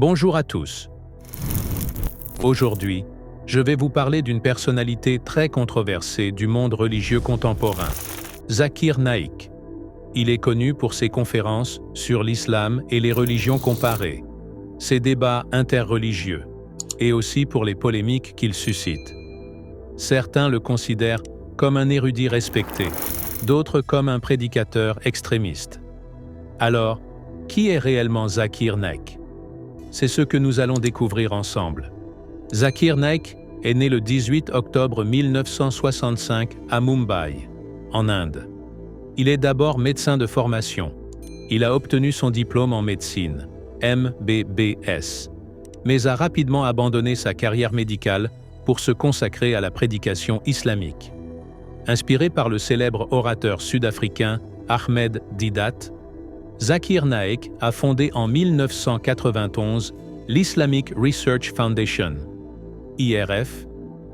Bonjour à tous. Aujourd'hui, je vais vous parler d'une personnalité très controversée du monde religieux contemporain, Zakir Naik. Il est connu pour ses conférences sur l'islam et les religions comparées, ses débats interreligieux, et aussi pour les polémiques qu'il suscite. Certains le considèrent comme un érudit respecté, d'autres comme un prédicateur extrémiste. Alors, qui est réellement Zakir Naik? C'est ce que nous allons découvrir ensemble. Zakir Naik est né le 18 octobre 1965 à Mumbai, en Inde. Il est d'abord médecin de formation. Il a obtenu son diplôme en médecine, MBBS, mais a rapidement abandonné sa carrière médicale pour se consacrer à la prédication islamique. Inspiré par le célèbre orateur sud-africain Ahmed Deedat, Zakir Naik a fondé en 1991 l'Islamic Research Foundation, IRF,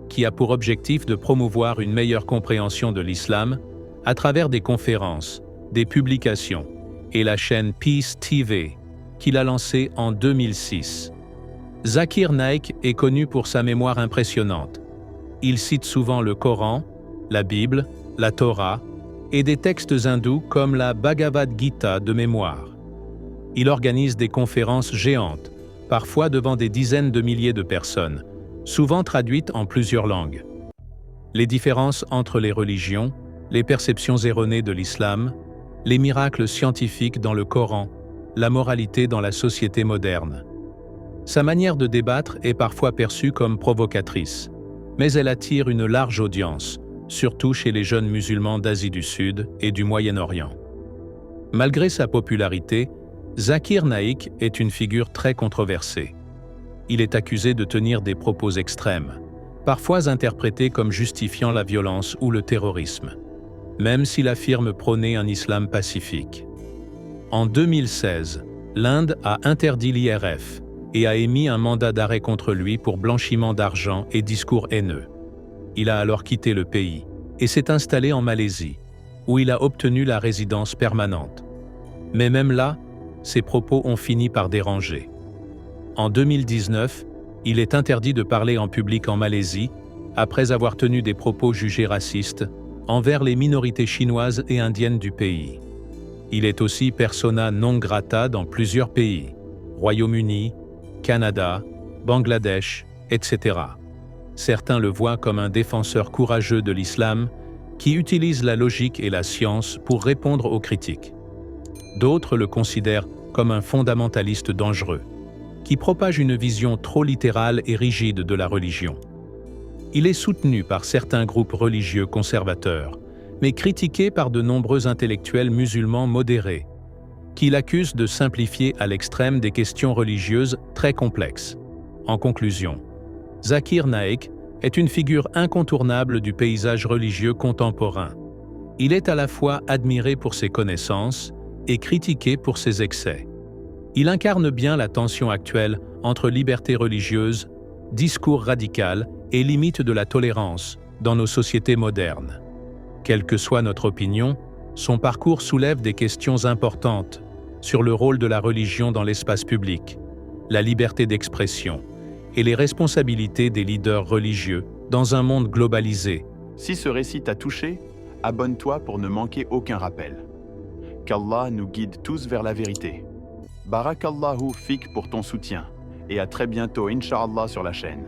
qui a pour objectif de promouvoir une meilleure compréhension de l'islam à travers des conférences, des publications et la chaîne Peace TV, qu'il a lancée en 2006. Zakir Naik est connu pour sa mémoire impressionnante. Il cite souvent le Coran, la Bible, la Torah et des textes hindous comme la Bhagavad Gita de mémoire. Il organise des conférences géantes, parfois devant des dizaines de milliers de personnes, souvent traduites en plusieurs langues. Les différences entre les religions, les perceptions erronées de l'islam, les miracles scientifiques dans le Coran, la moralité dans la société moderne. Sa manière de débattre est parfois perçue comme provocatrice, mais elle attire une large audience, surtout chez les jeunes musulmans d'Asie du Sud et du Moyen-Orient. Malgré sa popularité, Zakir Naik est une figure très controversée. Il est accusé de tenir des propos extrêmes, parfois interprétés comme justifiant la violence ou le terrorisme, même s'il affirme prôner un islam pacifique. En 2016, l'Inde a interdit l'IRF et a émis un mandat d'arrêt contre lui pour blanchiment d'argent et discours haineux. Il a alors quitté le pays et s'est installé en Malaisie, où il a obtenu la résidence permanente. Mais même là, ses propos ont fini par déranger. En 2019, il est interdit de parler en public en Malaisie après avoir tenu des propos jugés racistes envers les minorités chinoises et indiennes du pays. Il est aussi persona non grata dans plusieurs pays, Royaume-Uni, Canada, Bangladesh, etc. Certains le voient comme un défenseur courageux de l'islam qui utilise la logique et la science pour répondre aux critiques. D'autres le considèrent comme un fondamentaliste dangereux, qui propage une vision trop littérale et rigide de la religion. Il est soutenu par certains groupes religieux conservateurs, mais critiqué par de nombreux intellectuels musulmans modérés, qui l'accusent de simplifier à l'extrême des questions religieuses très complexes. En conclusion, Zakir Naik est une figure incontournable du paysage religieux contemporain. Il est à la fois admiré pour ses connaissances et critiqué pour ses excès. Il incarne bien la tension actuelle entre liberté religieuse, discours radical et limite de la tolérance dans nos sociétés modernes. Quelle que soit notre opinion, son parcours soulève des questions importantes sur le rôle de la religion dans l'espace public, la liberté d'expression et les responsabilités des leaders religieux dans un monde globalisé. Si ce récit t'a touché, abonne-toi pour ne manquer aucun rappel. Qu'Allah nous guide tous vers la vérité. Barakallahu fik pour ton soutien et à très bientôt Inch'Allah sur la chaîne.